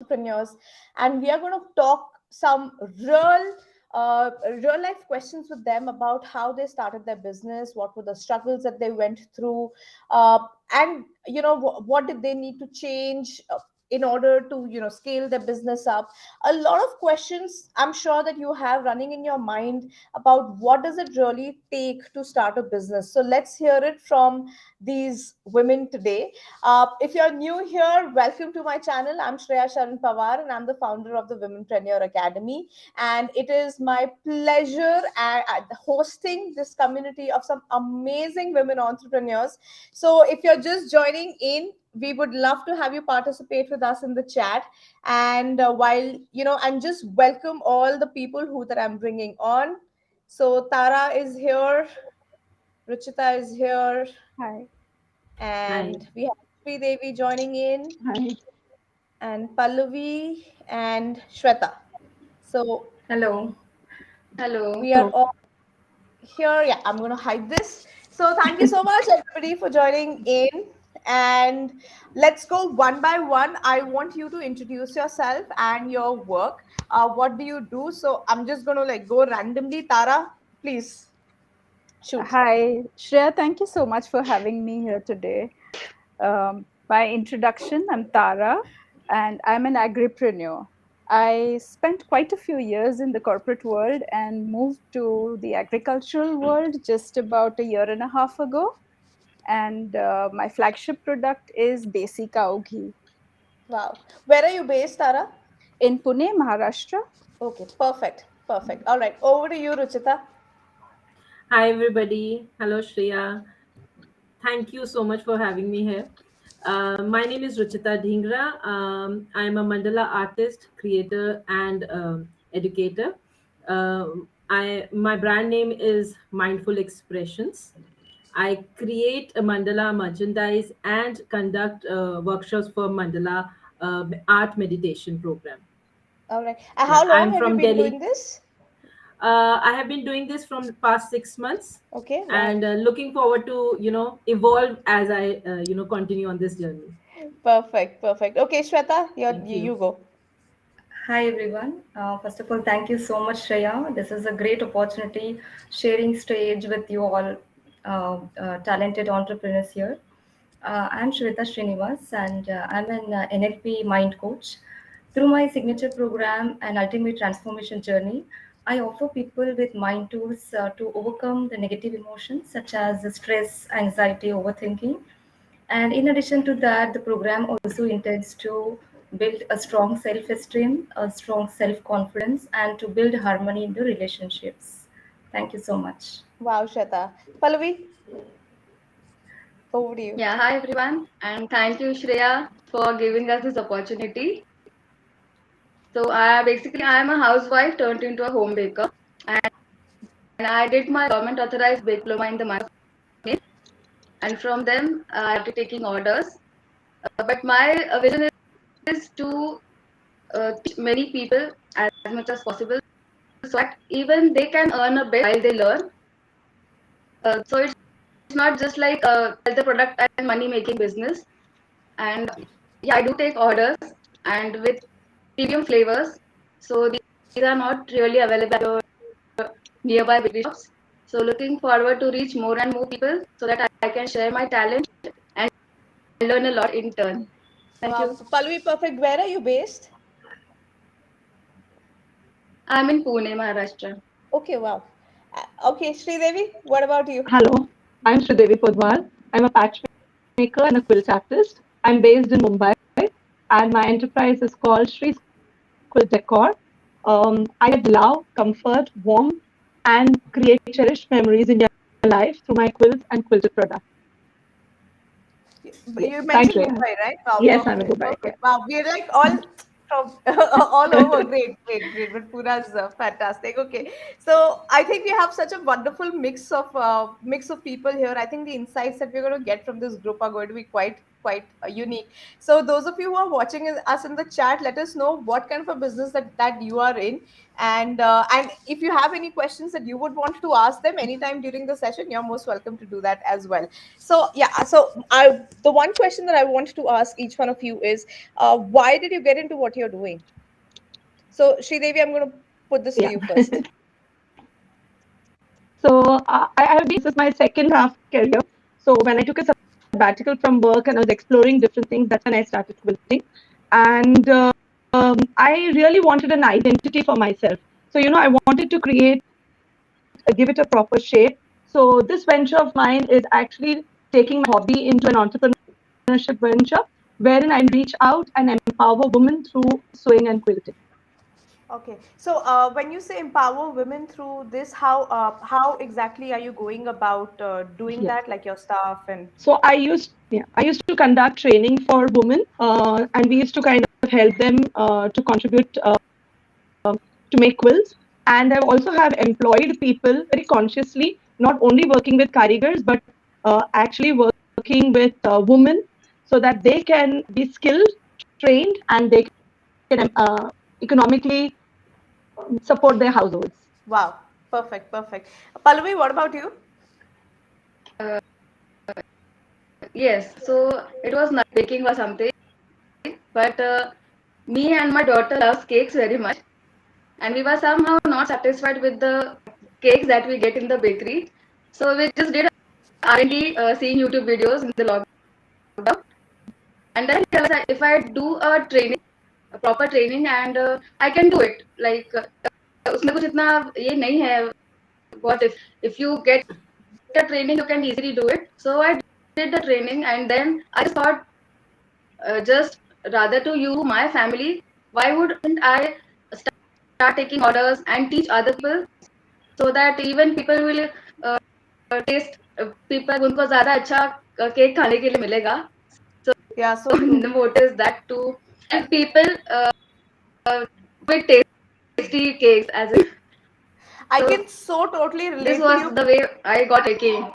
entrepreneurs, and we are going to talk some real life questions with them about how they started their business, what were the struggles that they went through, and what did they need to change in order to scale their business up. A lot of questions I'm sure that you have running in your mind about what does it really take to start a business. So let's hear it from these women today. If you're new here, welcome to my channel. I'm Shreya Sharan Pawar, and I'm the founder of the Womenpreneur Academy. And it is my pleasure hosting this community of some amazing women entrepreneurs. So, if you're just joining in, we would love to have you participate with us in the chat. And and just welcome all the people who that I'm bringing on. So, Tara is here, Ruchita is here, Hi. and Hi. we have Sri Devi joining in, Hi. and Pallavi and Shweta. So Hello. we Hello. are all here. Yeah, I'm going to hide this. So thank you so much, everybody, for joining in. And let's go one by one. I want you to introduce yourself and your work. What do you do? So I'm just going to go randomly. Tara, please shoot. Hi, Shreya. Thank you so much for having me here today. By introduction, I'm Tara, and I'm an agripreneur. I spent quite a few years in the corporate world and moved to the agricultural world just about a year and a half ago. And my flagship product is Desi Cow Ghee Wow. Where are you based, Tara? in Pune, Maharashtra. Okay, perfect. Perfect. All right. Over to you, Ruchita. Hi, everybody. Hello, Shreya. Thank you so much for having me here. My name is Ruchita Dhingra. I'm a mandala artist, creator, and educator. My brand name is Mindful Expressions. I create a mandala merchandise and conduct workshops for mandala art meditation program. All right. Yeah, How long I'm have you from been doing Delhi. this? I have been doing this from the past 6 months, Okay. Wow. and looking forward to evolve as I continue on this journey. Perfect, perfect. Okay, Shweta, Thank you you. go. Hi everyone. First of all, thank you so much, Shreya. This is a great opportunity sharing stage with you all talented entrepreneurs here. I'm Shweta Srinivas and I'm an NLP mind coach. Through my signature program and ultimate transformation journey, I offer people with mind tools to overcome the negative emotions such as stress, anxiety, overthinking. And in addition to that, the program also intends to build a strong self esteem, a strong self confidence, and to build harmony in the relationships. Thank you so much. Wow, Shweta. Pallavi, over to you. Yeah, hi everyone, and thank you, Shreya, for giving us this opportunity. So, I am a housewife turned into a home baker, and I did my government authorized bake diploma in the month of May, and from them I started taking orders. But my vision is to teach many people as much as possible, so that even they can earn a bit while they learn. So it's not just like the product and money making business. And yeah, I do take orders and with premium flavors. So these are not really available at nearby bakery shops. So looking forward to reach more and more people so that I can share my talent and learn a lot in turn. Thank Wow, you. Pallavi, perfect. Where are you based? I'm in Pune, Maharashtra. Okay, wow. Okay, Devi, what about you? Hello, I'm Sridevi Podwal. I'm a patchmaker and a quilt artist. I'm based in Mumbai and my enterprise is called Shri's Quilt Decor. I love, comfort, warmth, and create cherished memories in your life through my quilts and quilted products. You Yes, thanks, mentioned Rhea. Mumbai, right? Wow, Yes, I'm in perfect, Dubai. perfect. Wow, we're like all from all over. Great, great, great. But Puna's fantastic. Okay, so I think we have such a wonderful mix of people here. I think the insights that we're going to get from this group are going to be quite quite unique. So those of you who are watching us in the chat, let us know what kind of a business that you are in, and if you have any questions that you would want to ask them anytime during the session, you're most welcome to do that as well. So yeah, so the one question that I want to ask each one of you is, why did you get into what you're doing? So Sridevi, I'm going to put this to Yeah. you first. So I have been, this is my second half career. So when I took a sabbatical from work and I was exploring different things, that's when I started quilting. And I really wanted an identity for myself. So, I wanted to create, give it a proper shape. So this venture of mine is actually taking my hobby into an entrepreneurship venture, wherein I reach out and empower women through sewing and quilting. Okay, so when you say empower women through this, how exactly are you going about doing Yeah. that, like your staff and? So I used to conduct training for women, and we used to kind of help them to contribute to make quilts. And I also have employed people very consciously, not only working with karigars, but actually working with women so that they can be skilled, trained, and they can economically support their households. Wow, perfect, perfect. Pallavi, what about you? Yes, so it was not baking or something, but me and my daughter loves cakes very much, and we were somehow not satisfied with the cakes that we get in the bakery. So we just did R&D, seeing YouTube videos in the lockdown, and then realized that if I do a training, a proper training, and I can do it. Like उसमें कुछ इतना ये नहीं है. What if you get a training, you can easily do it. So I did the training, and then I just thought, just rather to you, my family, why wouldn't I start taking orders and teach other people so that even people will taste, people उनको ज़्यादा अच्छा cake खाने के लिए मिलेगा. So Yeah, so true. the motive is that to give people with tasty cakes as in. I So can so totally this relate to was you. the way I got taking.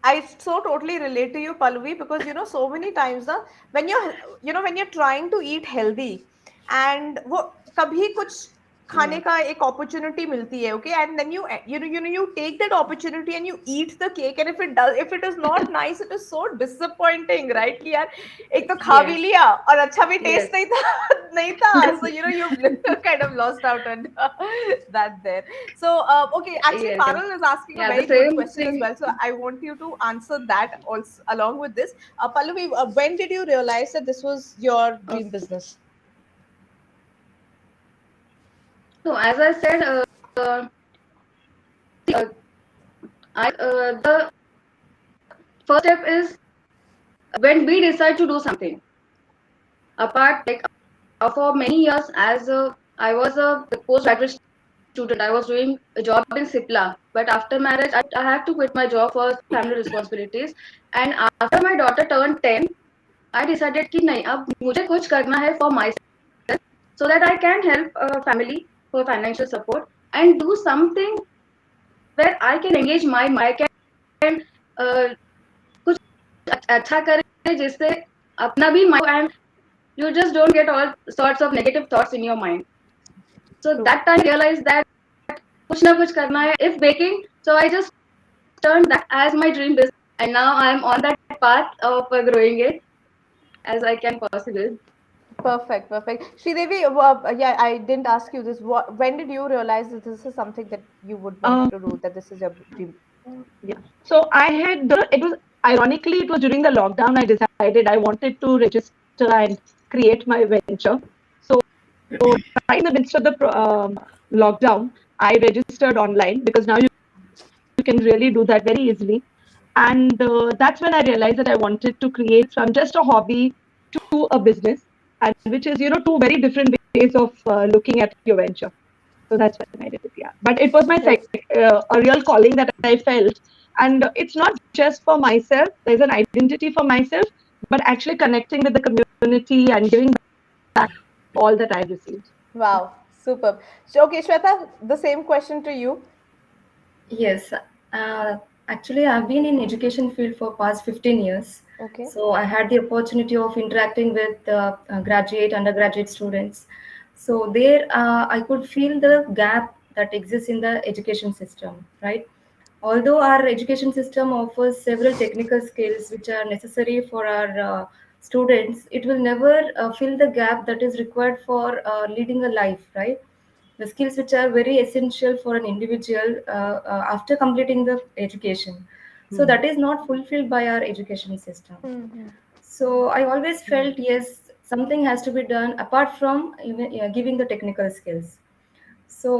I so totally relate to you, Pallavi, because so many times na, when you're trying to eat healthy, and वो कभी कुछ खाने Yeah. का एक opportunity मिलती है, okay, and then you take that opportunity and you eat the cake, and if it is not nice, it is so disappointing, right? कि यार एक तो खा भी Yes. लिया और अच्छा भी taste Yes. नहीं था नहीं था, so you've kind of lost out on that there. So, okay, actually, Yes. Parul is asking a Yeah. The very good same question as thing. well. So, I want you to answer that also along with this. Pallavi, when did you realize that this was your dream business? So as I said, uh, uh, the first step is when we decide to do something. Apart, like for many years, as I was a postgraduate student, I was doing a job in Sipla. But after marriage, I had to quit my job for family responsibilities. And after my daughter turned 10, I decided कि नहीं, अब मुझे कुछ करना है for myself so that I can help family for financial support and do something where I can engage my mind. I can uh, कुछ अच्छा करे जिससे अपना भी mind and you just don't get all sorts of negative thoughts in your mind. So True. that time I realized that कुछ ना कुछ करना है. If baking, so I just turned that as my dream business, and now I'm on that path of growing it as I can possible. Perfect, perfect. Sridevi, yeah, I didn't ask you this. When did you realize that this is something that you would want Um, to do, that this is your dream? yeah. So I had, it was ironically, it was during the lockdown I decided I wanted to register and create my venture. So right in the midst of the lockdown, I registered online because now you can really do that very easily. And that's when I realized that I wanted to create from just a hobby to a business, and which is, two very different ways of looking at your venture. So that's when I did it, yeah. But it was my Great. a real calling that I felt. And it's not just for myself, there's an identity for myself, but actually connecting with the community and giving back all that I've received. Wow, superb. So, okay, Shweta, the same question to you. Yes, actually, I've been in education field for past 15 years. Okay. So I had the opportunity of interacting with graduate, undergraduate students. So there, I could feel the gap that exists in the education system, right? Although our education system offers several technical skills which are necessary for our students, it will never fill the gap that is required for leading a life, right? The skills which are very essential for an individual after completing the education. So Hmm. that is not fulfilled by our education system. Mm-hmm. So I always Hmm. felt yes, something has to be done apart from even giving the technical skills. So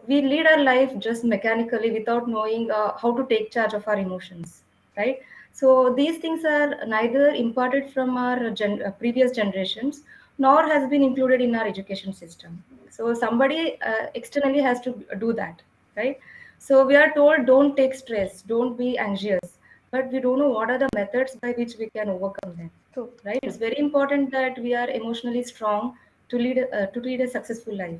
we lead our life just mechanically without knowing how to take charge of our emotions, right? So these things are neither imparted from our previous generations nor has been included in our education system. So somebody externally has to do that, right? So we are told don't take stress, don't be anxious, but we don't know what are the methods by which we can overcome them, True. right? It's very important that we are emotionally strong to lead a successful life.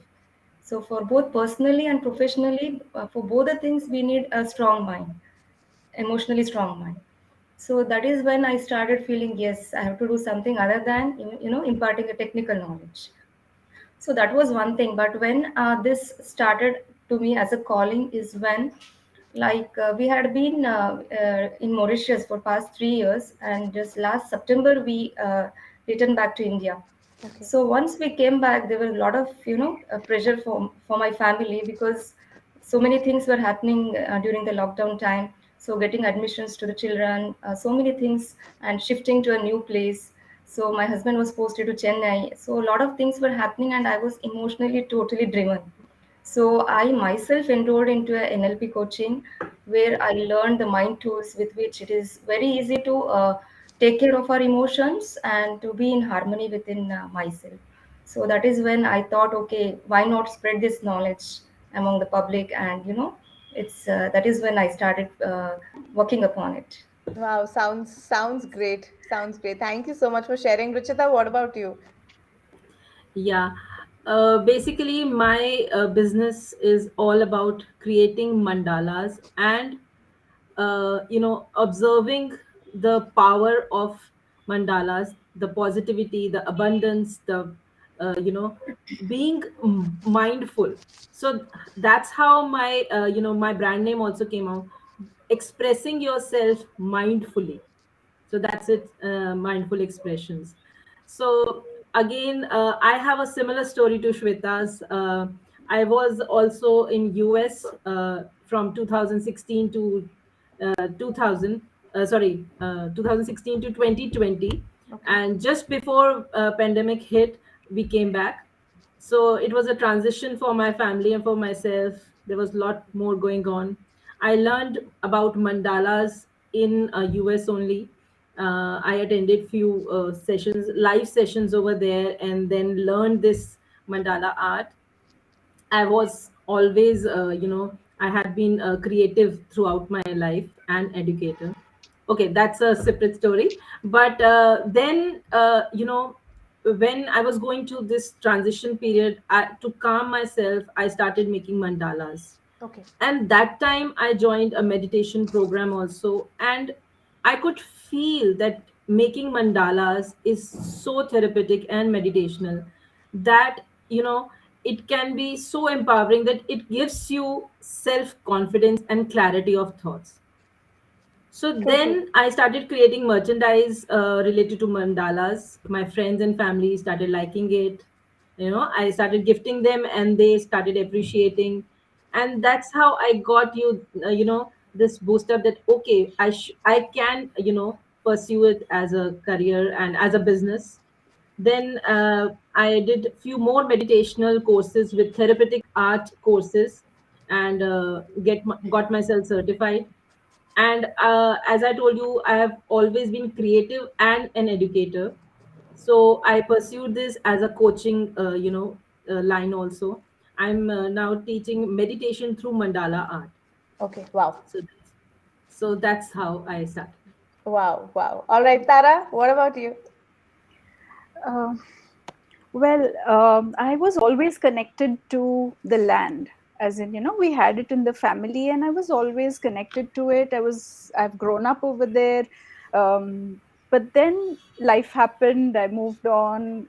So for both personally and professionally, for both the things, we need a strong mind, emotionally strong mind. So that is when I started feeling, yes, I have to do something other than, imparting a technical knowledge. So that was one thing. But when this started to me as a calling is when, like, we had been in Mauritius for past 3 years, and just last September we returned back to India. Okay. So once we came back, there was a lot of pressure for my family because so many things were happening during the lockdown time. So getting admissions to the children, so many things, and shifting to a new place. So my husband was posted to Chennai. So a lot of things were happening, and I was emotionally totally driven. So I myself enrolled into a NLP coaching where I learned the mind tools with which it is very easy to take care of our emotions and to be in harmony within myself. So that is when I thought, okay, why not spread this knowledge among the public? And it's that is when I started working upon it. Wow, sounds great. Sounds great. Thank you so much for sharing. Ruchita, what about you? Yeah. Basically, my business is all about creating mandalas and observing the power of mandalas, the positivity, the abundance, the being mindful. So that's how my brand name also came out, expressing yourself mindfully. So that's it, mindful expressions. So again, I have a similar story to Shweta's. I was also in US from 2016 to 2000 sorry 2016 to 2020, Okay. and just before pandemic hit, we came back. So it was a transition for my family and for myself. There was a lot more going on. I learned about mandalas in US only. I attended few sessions, live sessions over there, and then learned this mandala art. I was always, I had been creative throughout my life and educator. Okay, that's a separate story. But then, when I was going to this transition period, to calm myself, I started making mandalas. Okay. And that time I joined a meditation program also. And I could feel that making mandalas is so therapeutic and meditational, that it can be so empowering, that it gives you self confidence and clarity of thoughts. So True, true. then I started creating merchandise related to mandalas. My friends and family started liking it. I started gifting them, and they started appreciating. And that's how I got this boost up, that okay, I can pursue it as a career and as a business. Then I did few more meditational courses with therapeutic art courses, and got myself certified. And as I told you, I have always been creative and an educator. So I pursued this as a coaching line also. I'm now teaching meditation through mandala art. Okay. Wow. So that's how I started. Wow. Wow. All right, Tara, what about you? Uh, Well, I was always connected to the land, as in, we had it in the family, and I was always connected to it. I've grown up over there. But then life happened. I moved on,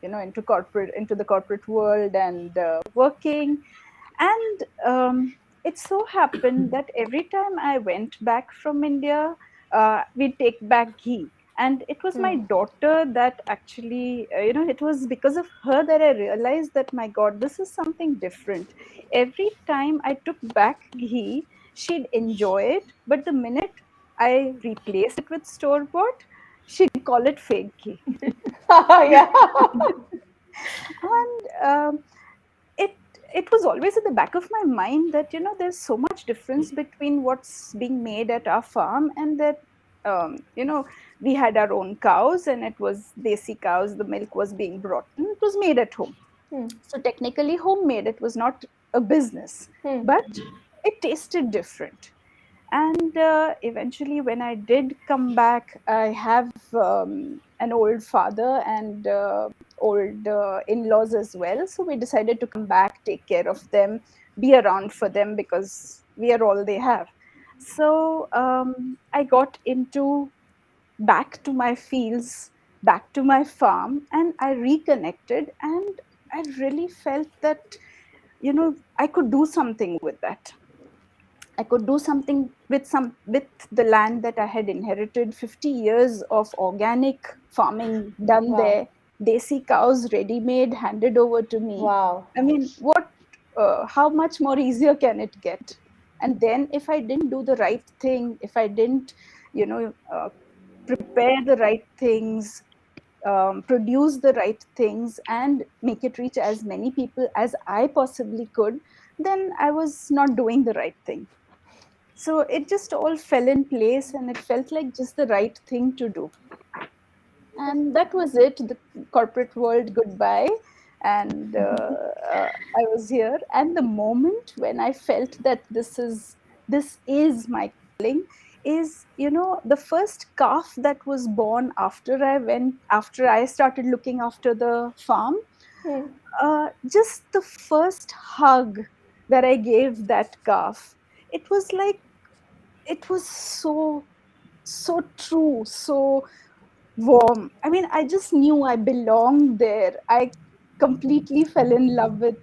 into the corporate world and working. And it so happened that every time I went back from India, we take back ghee. And it was my Hmm. daughter that actually, it was because of her that I realized that, my God, this is something different. Every time I took back ghee, she'd enjoy it. But the minute I replace it with store bought, she'd call it fake ghee. Yeah. And it it was always at the back of my mind that, there's so much difference between what's being made at our farm, and that, we had our own cows, and it was desi cows. The milk was being brought in, it was made at home. Hmm. So technically homemade, it was not a business, Hmm. but it tasted different. And eventually, when I did come back, I have an old father and old in-laws as well. So we decided to come back, take care of them, be around for them, because we are all they have. So I got into back to my fields, back to my farm, and I reconnected. And I really felt that, I could do something with that. I could do something with the land that I had inherited. 50 years of organic farming done Wow. there, desi cows ready made, handed over to me. Wow. I mean, how much more easier can it get? And then, if I didn't do the right thing, if I didn't, you know, uh, prepare the right things, produce the right things, and make it reach as many people as I possibly could, then I was not doing the right thing. So it just all fell in place, and it felt like just the right thing to do. And that was it. The corporate world, goodbye. And I was here. And the moment when I felt that this is my calling is, the first calf that was born after I started looking after the farm. Hmm. Just the first hug that I gave that calf, it was like, it was so true, so warm. I mean, I just knew I belonged there. I completely fell in love with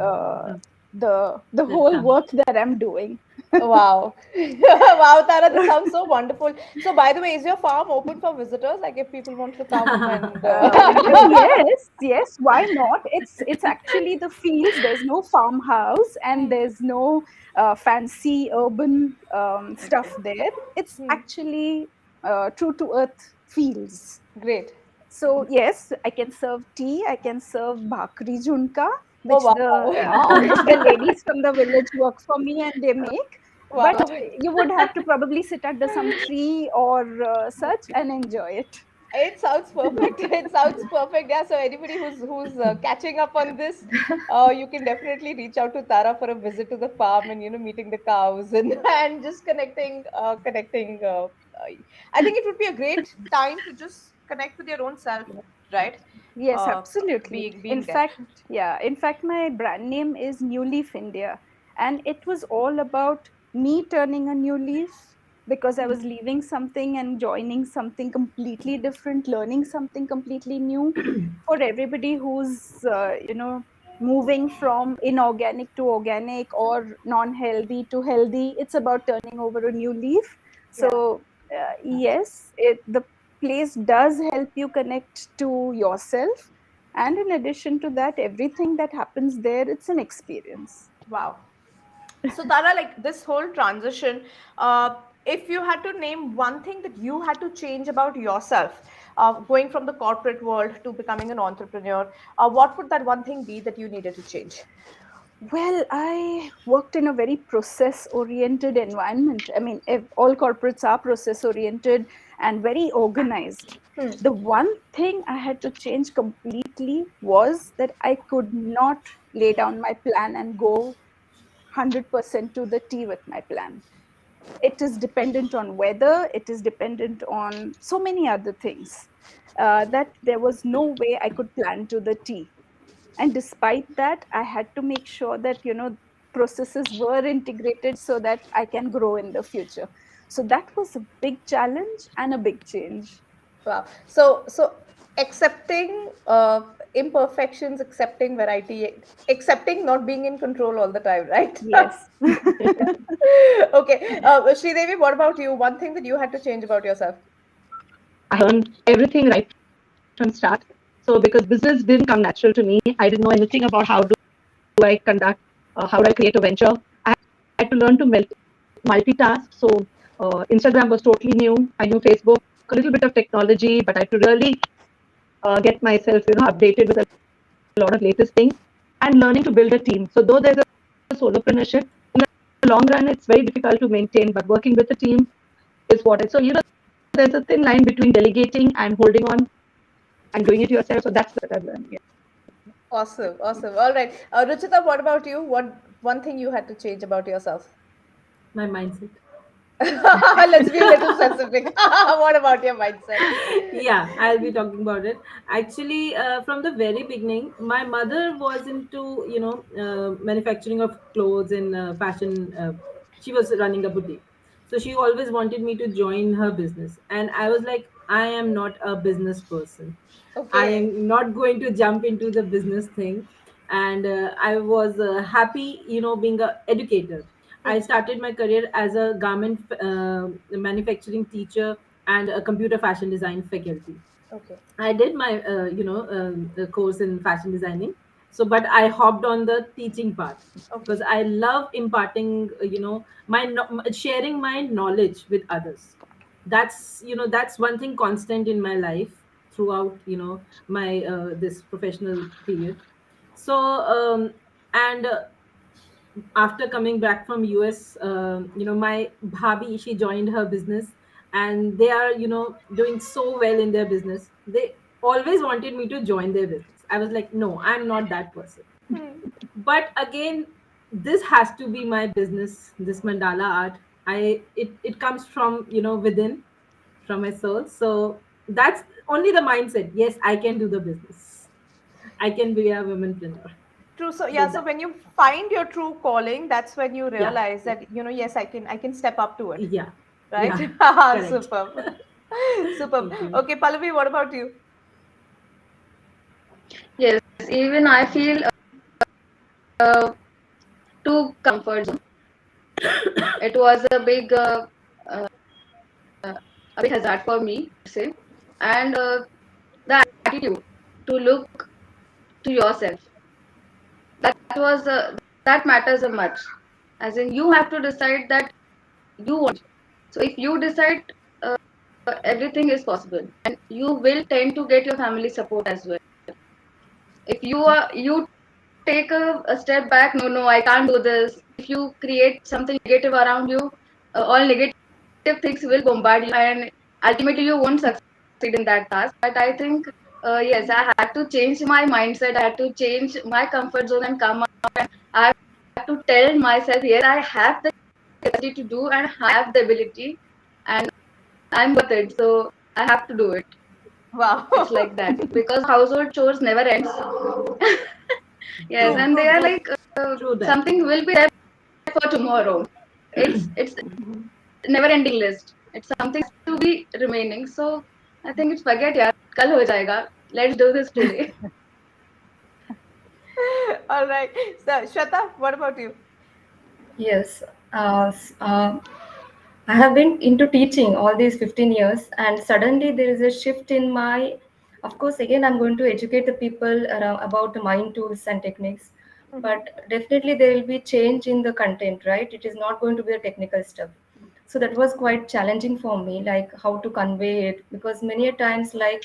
uh, Oh, the that's whole lovely. work that I'm doing. Wow. Wow, Tara, this sounds so wonderful. So, by the way, is your farm open for visitors? Like, if people want to come and Yes, yes. Why not? It's actually the fields. There's no farmhouse, and Hmm. there's no fancy urban stuff there. It's Hmm. actually true to earth fields. Great. So yes, I can serve tea. I can serve bhakri junka, Oh, which the wow. which the ladies from the village work for me and they make. But Wow. you would have to probably sit under some tree or such and enjoy it. It sounds perfect. It sounds perfect. Yeah. So anybody who's catching up on this, you can definitely reach out to Tara for a visit to the farm and meeting the cows and and just connecting. I think it would be a great time to just connect with your own self, right? Yes, Uh, absolutely. being In there. fact, yeah, in fact, my brand name is New Leaf India. And it was all about me turning a new leaf, because I was leaving something and joining something completely different, learning something completely new. For everybody who's, moving from inorganic to organic or non healthy to healthy, it's about turning over a new leaf. Yeah. So, yes, the place does help you connect to yourself. And in addition to that, everything that happens there, it's an experience. Wow. So Tara, like this whole transition, if you had to name one thing that you had to change about yourself, going from the corporate world to becoming an entrepreneur, what would that one thing be that you needed to change? Well, I worked in a very process oriented environment. I mean, all corporates are process oriented and very organized. Hmm. The one thing I had to change completely was that I could not lay down my plan and go 100% to the T with my plan. It is dependent on weather, it is dependent on so many other things, that there was no way I could plan to the T. And despite that, I had to make sure that, processes were integrated so that I can grow in the future. So that was a big challenge and a big change. Wow. So accepting imperfections, accepting variety, accepting not being in control all the time, right? Yes. Okay. Sridevi, what about you? One thing that you had to change about yourself. I learned everything right from start. So because business didn't come natural to me, I didn't know anything about how do I conduct, how do I create a venture. I had to learn to multitask. So Instagram was totally new. I knew Facebook, a little bit of technology, but I had to really get myself, updated with a lot of latest things and learning to build a team. So though there's a solopreneurship, in the long run, it's very difficult to maintain, but working with a team is what it. So, there's a thin line between delegating and holding on and doing it yourself. So that's what I've learned. Yeah. Awesome, awesome. All right. Ruchita, what about you? What one thing you had to change about yourself? My mindset. Let's be a little specific. What about your mindset? Yeah, I'll be talking about it. Actually, from the very beginning, my mother was into manufacturing of clothes and fashion. She was running a boutique, so she always wanted me to join her business, and I was like, I am not a business person. I Okay. am not going to jump into the business thing. And I was happy, being a educator. I Mhm. started my career as a garment manufacturing teacher and a computer fashion design faculty. Okay. I did my, the course in fashion designing. So, but I hopped on the teaching part Okay. because I love imparting, sharing my knowledge with others. That's one thing constant in my life throughout, my this professional period. So, and after coming back from US, my bhabi, she joined her business, and they are, doing so well in their business. They always wanted me to join their business. I was like, no, I'm not that person. Hmm. But again, this has to be my business. This mandala art, it comes from, within, from my soul. So that's only the mindset. Yes, I can do the business. I can be a womanpreneur True. So yeah, with so that. when you find your true calling, that's when you Yeah, realize yeah, that, yes, I can step up to it. yeah, Right? yeah. Correct. Superb. Superb. Thank you. Okay, Pallavi, what about you? Yes, even I feel too comfort zone. It was uh, a big hazard for me, I would say. And the attitude to look to yourself, that was that matters a much. As in, you have to decide that you want. So if you decide, everything is possible, and you will tend to get your family support as well. If you take a step back, no, no, I can't do this. If you create something negative around you, all negative things will bombard you, and ultimately you won't succeed in that task. But I think, yes, I had to change my mindset. I had to change my comfort zone and come out. And I have to tell myself, yes, I have the capacity to do and I have the ability, and I'm worth it. So I have to do it. Wow. It's like that because household chores never ends. Yes, True, Yeah, and true, they are true. like, true that. something will be there for tomorrow. It's never ending list. It's something to be remaining. So I think it's forget yaar. Kal ho jayega. Let's do this today. All right. So, Shweta, what about you? Yes. I have been into teaching all these 15 years, and suddenly there is a shift in my. Of course, again, I'm going to educate the people around, about the mind tools and techniques, Mhm. but definitely there will be change in the content, right? It is not going to be a technical stuff. So that was quite challenging for me, like how to convey it, because many a times, like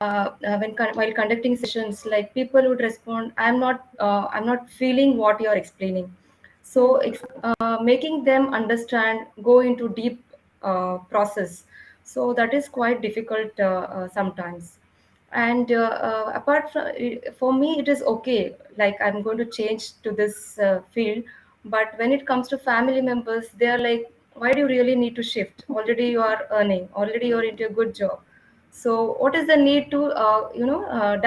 while conducting sessions, like people would respond, I'm not feeling what you're explaining. So Hmm. making them understand, go into deep process, so that is quite difficult sometimes. And apart from, for me it is okay, like I'm going to change to this field. But when it comes to family members, they are like, why do you really need to shift? Already you are earning, already you're into a good job. So what is the need to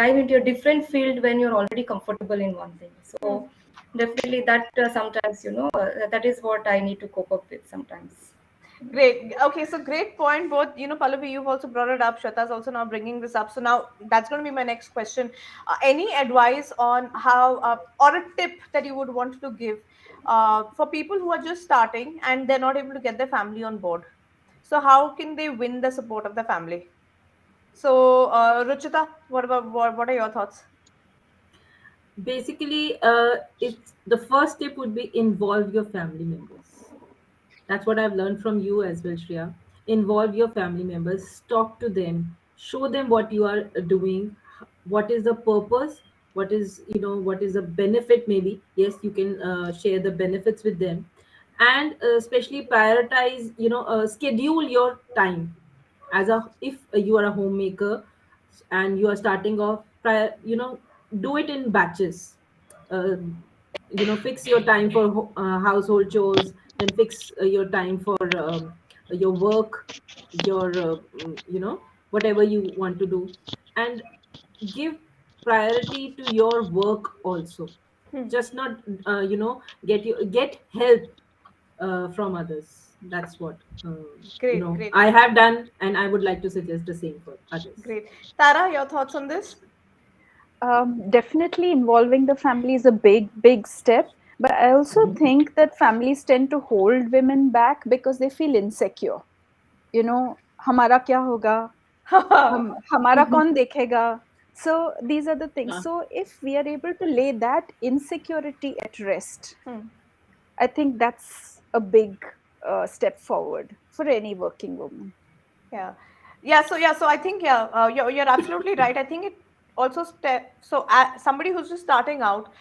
dive into a different field when you're already comfortable in one thing? Hmm. So definitely that sometimes, that is what I need to cope up with sometimes. Great. Okay, so great point. Both, Pallavi, you've also brought it up. Shweta's also now bringing this up. So now that's going to be my next question. Any advice on how, or a tip that you would want to give for people who are just starting and they're not able to get their family on board? So how can they win the support of the family? So, Ruchita, what are your thoughts? Basically, it's the first step would be involve your family members. That's what I've learned from you as well, Shreya. Involve your family members, talk to them, show them what you are doing, what is the purpose, what is the benefit. Maybe yes, you can share the benefits with them, and especially prioritize. Schedule your time as a if you are a homemaker and you are starting off. Do it in batches. Uh, fix your time for household chores, then fix your time for your work, your whatever you want to do, and give priority to your work also. Hmm. Just not get help from others. That's what Great, great, I have done, and I would like to suggest the same for others. great. Tara, your thoughts on this? Definitely involving the family is a big, big step. But I also think that families tend to hold women back because they feel insecure. You know, हमारा क्या होगा? हमारा कौन देखेगा? So these are the things. So if we are able to lay that insecurity at rest, Hmm. I think that's a big step forward for any working woman. Yeah, so I think, yeah, you're absolutely right. I think it also so somebody who's just starting out,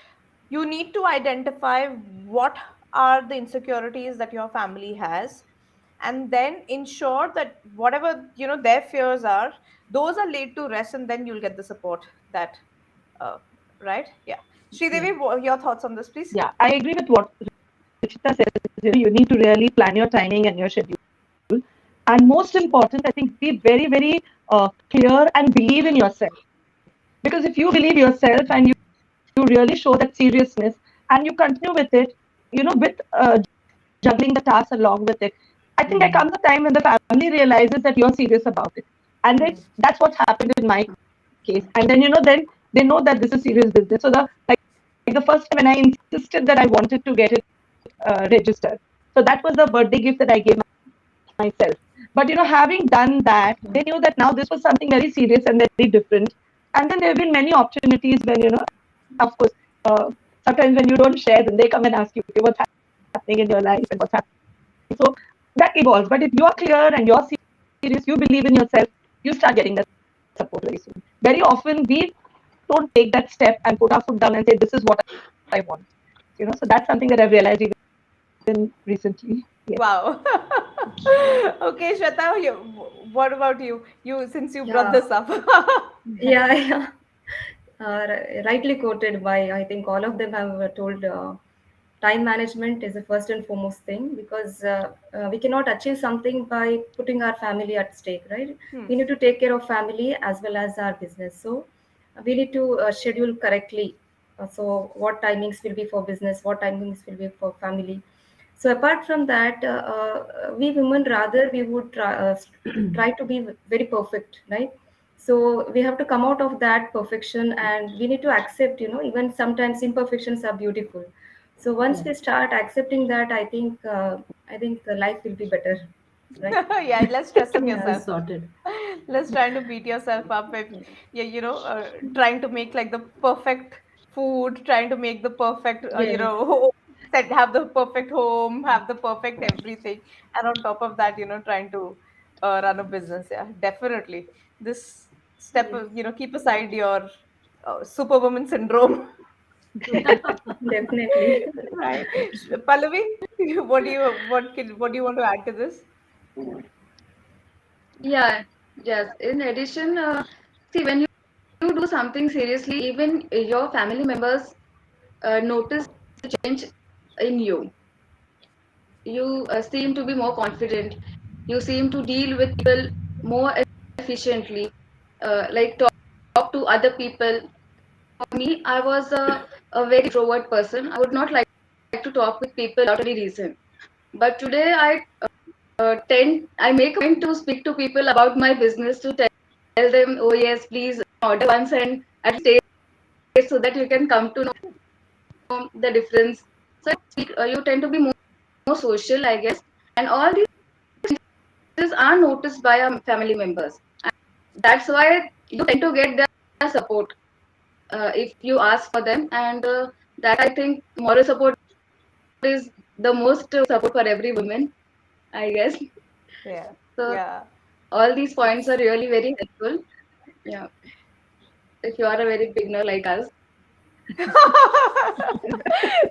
you need to identify what are the insecurities that your family has, and then ensure that whatever their fears are, those are laid to rest, and then you'll get the support that, uh, right? Yeah. Yeah. Sridevi, your thoughts on this, please? Yeah, I agree with what Richita says. You need to really plan your timing and your schedule. And most important, I think, be very, very clear and believe in yourself. Because if you believe yourself and you really show that seriousness and you continue with it, with juggling the tasks along with it, I think there Hmm. comes a time when the family realizes that you're serious about it. And then Hmm. that's what happened in my case. And then they know that this is serious business. So the first time when I insisted that I wanted to get it registered. So that was the birthday gift that I gave myself. But having done that, they knew that now this was something very serious and very different. And then there have been many opportunities when, of course, uh, sometimes when you don't share, then they come and ask you, okay, what's happening in your life and what's happening. So that evolves. But if you're clear and you're serious, you believe in yourself, you start getting that support very soon. Very often we don't take that step and put our foot down and say, this is what I want. So that's something that I've realized even recently. Yes. Wow. Okay, Shweta, what about you? You, since you brought Yeah, this up. yeah, yeah. Rightly quoted by, I think all of them have told time management is the first and foremost thing, because we cannot achieve something by putting our family at stake, right? Hmm. We need to take care of family as well as our business. So we need to schedule correctly. So what timings will be for business, what timings will be for family. So apart from that, we women rather we would try to be very perfect, right? So we have to come out of that perfection, and we need to accept, even sometimes imperfections are beautiful. So once Yeah. we start accepting that, I think the life will be better, right? Yeah, less stress on It Yeah. yourself. is sorted. Less trying to beat yourself up with, yeah, trying to make like the perfect food, trying to make the perfect, Yes. have the perfect home, have the perfect everything, and on top of that, trying to run a business. Yeah, definitely. This step, Yes. keep aside your superwoman syndrome. Definitely. Right. Pallavi, what do you want to add to this? Yeah, yes. In addition, see, when you do something seriously, even your family members notice the change in you. You seem to be more confident. You seem to deal with people more efficiently. Like talk to other people. For me, I was a very introvert person. I would not like to talk with people without any reason. But today, I tend I make a point to speak to people about my business, to tell them, oh yes, please order once and at least taste so that you can come to know the difference. So you tend to be more social, I guess, and all these things are noticed by our family members. That's why you tend to get their support if you ask for them, and that I think moral support is the most support for every woman, I guess. Yeah. So Yeah. all these points That's are really very helpful. Yeah, if you are a very beginner like us.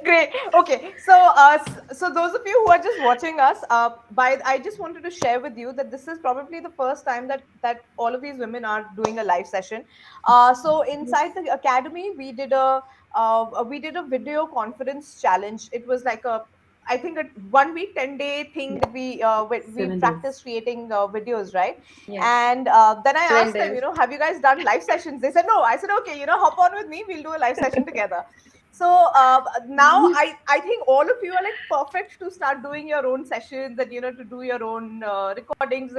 Great. Okay. So, so those of you who are just watching us, I just wanted to share with you that this is probably the first time that all of these women are doing a live session. So inside the academy, we did a video conference challenge. It was like a, I think, a 1 week, 10 day thing that we 7 days. practiced creating videos, right? Yes, And then I seven asked them, days. have you guys done live sessions? They said no. I said, okay, hop on with me. We'll do a live session together. So now I think all of you are like perfect to start doing your own sessions, and to do your own recordings,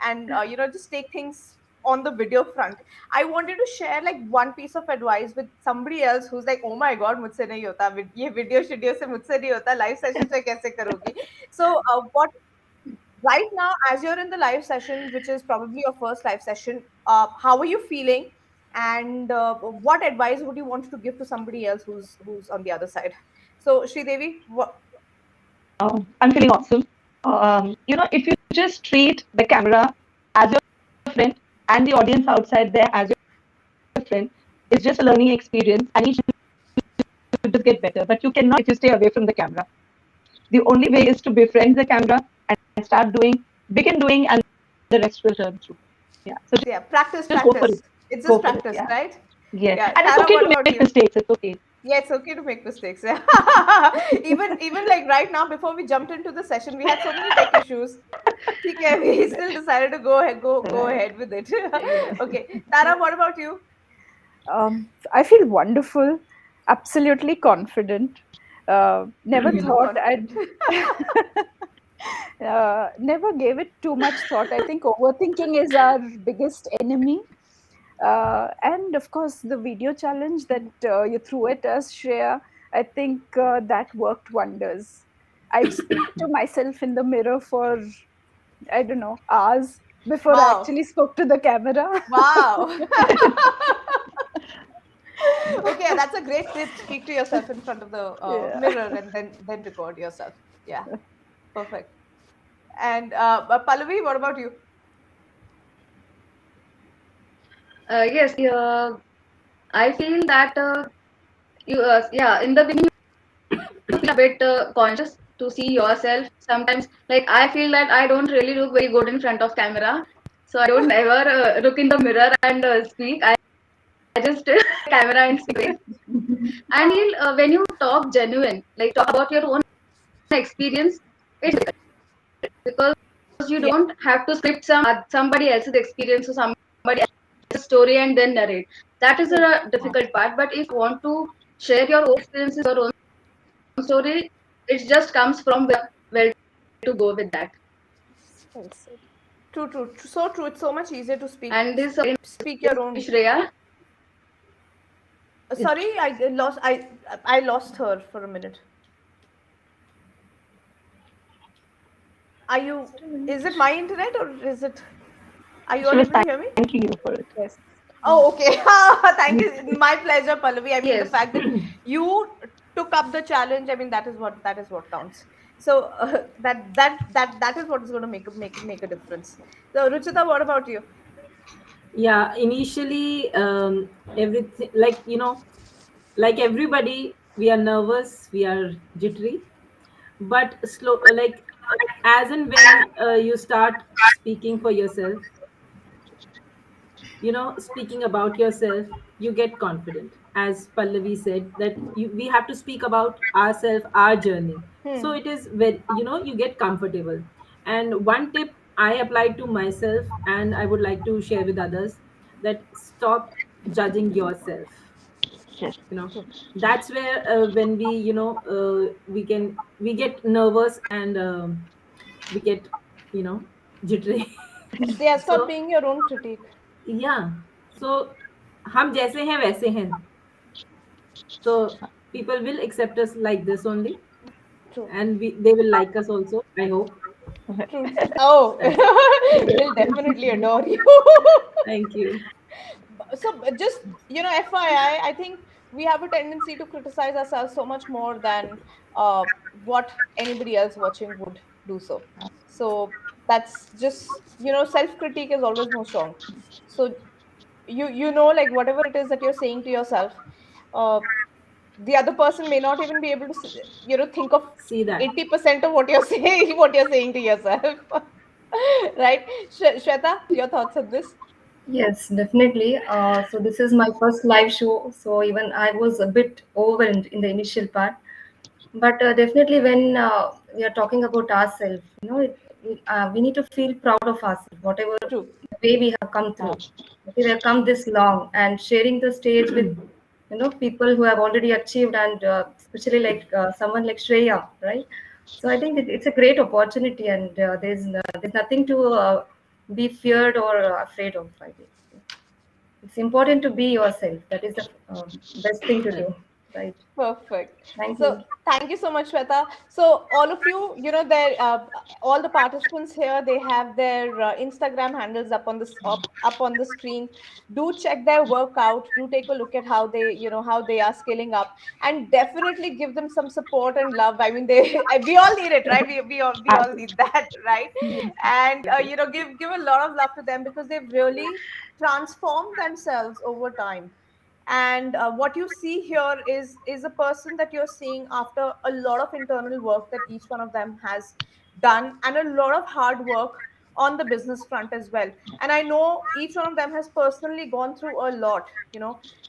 and just take things on the video front. I wanted to share like one piece of advice with somebody else who's like, oh my god, मुझसे नहीं होता, ये video शेडियो से मुझसे नहीं होता, live sessions में कैसे करोगी? So what right now, as you're in the live session, which is probably your first live session, how are you feeling, and what advice would you want to give to somebody else who's on the other side? So Devi, what? I'm feeling awesome. If you just treat the camera as your friend and the audience outside there as your friend, it's just a learning experience and each will just get better. But you cannot if you stay away from the camera. The only way is to befriend the camera and start doing, begin doing, and the rest will turn through. Yeah. So Yeah, practice, just go for practice. it. It's just Go for it. practice, Yeah. right? Yes. Yeah, And it's Tara, okay what to about make you? mistakes. It's okay. Yeah, it's okay to make mistakes. Yeah. Even like right now, before we jumped into the session, we had so many tech issues. Okay, we still decided to go Right. ahead with it. Yes. Okay, Tara, what about you? I feel wonderful, absolutely confident. Never You look thought confident. I'd never gave it too much thought. I think overthinking is our biggest enemy. And of course, the video challenge that you threw at us, Shreya, I think that worked wonders. I'd speak to myself in the mirror for, I don't know, hours before I Wow. actually spoke to the camera. Wow. Okay, that's a great tip. Speak to yourself in front of the Yeah. mirror and then record yourself. Yeah, perfect. And Pallavi, what about you? Yes, I feel that yeah, in the beginning you feel a bit conscious to see yourself. Sometimes, like I feel that I don't really look very good in front of camera, so I don't ever look in the mirror and speak. I just camera and speak. And feel when you talk genuine, like talk about your own experience, it's because you Yeah. don't have to script somebody else's experience or somebody else's story and then narrate. That is a difficult part. But if you want to share your own experiences, your own story, it just comes from where to go with that. Well said. True, true, so true. It's so much easier to And this speak your own. Shreya, Sorry, I lost her for a minute. Are you? Is it my internet or is it? Are you She all was able to hear me? thanking you for it. Yes. Oh, okay. Thank you. My pleasure, Pallavi. I mean, the yes, fact that you took up the challenge. I mean, that is what counts. So that is what is going to make a difference. So, Ruchita, what about you? Yeah, initially, everything, like, like everybody, we are nervous, we are jittery, but slow, like, as and when you start speaking for yourself, speaking about yourself, you get confident. As Pallavi said, that we have to speak about ourselves, our journey. So Hmm. it is very, you get comfortable. And one tip I applied to myself, and I would like to share with others, that stop judging yourself. Yes. you know that's where, when we, we get nervous, and we get you know, jittery. Yeah, stop So being your own critique. yeah, so हम जैसे हैं वैसे हैं, so people will accept us like this only, True. and they will like us also, I hope. True. Oh, That's it. they'll definitely adore you. Thank you. So just, FYI, I think we have a tendency to criticize ourselves so much more than what anybody else watching would do so. So that's just, self critique is always more strong. So like whatever it is that you're saying to yourself, uh, the other person may not even be able to think of See that. 80% of what you're saying, to yourself. Right. Shweta, your thoughts on this? Yes, definitely. So this is my first live show, so even I was a bit overwhelmed in the initial part. But definitely, when we are talking about ourselves, we need to feel proud of ourselves, whatever True. way we have come through. Okay, we have come this long, and sharing the stage with people who have already achieved, and especially like someone like Shreya, right? So I think it's a great opportunity, and there's nothing to be feared or afraid of. I think it's important to be yourself. That is the best thing to do, right? Perfect. Thank So you. thank you so much, Shweta. So all of you, there, all the participants here, they have their Instagram handles up on the screen. Do check their work out. Do take a look at how they, how they are scaling up, and definitely give them some support and love. I mean, we all need it, right? We all need that, right? And give a lot of love to them because they've really transformed themselves over time. And what you see here is a person that you're seeing after a lot of internal work that each one of them has done, and a lot of hard work on the business front as well. And I know each one of them has personally gone through a lot,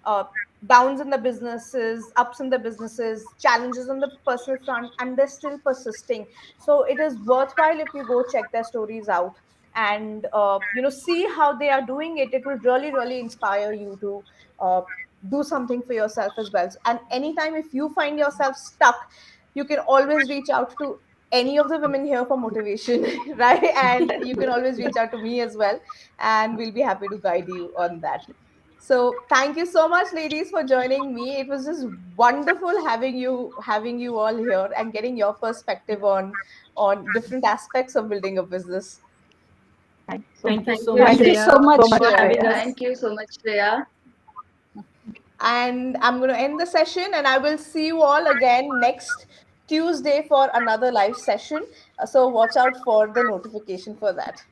uh, downs in the businesses, ups in the businesses, challenges on the personal front, and they're still persisting. So it is worthwhile if you go check their stories out, and see how they are doing it. It will really really inspire you to uh, do something for yourself as well. And anytime if you find yourself stuck, you can always reach out to any of the women here for motivation. Right? And you can always reach out to me as well, and we'll be happy to guide you on that. So thank you so much, ladies, for joining me. It was just wonderful having you all here and getting your perspective on different aspects of building a business. Thank you Thank so you, much, Thank you so Shreya, Shreya. much, for having Shreya. us. Thank you so much, Shreya. And I'm going to end the session, and I will see you all again next Tuesday for another live session. So watch out for the notification for that.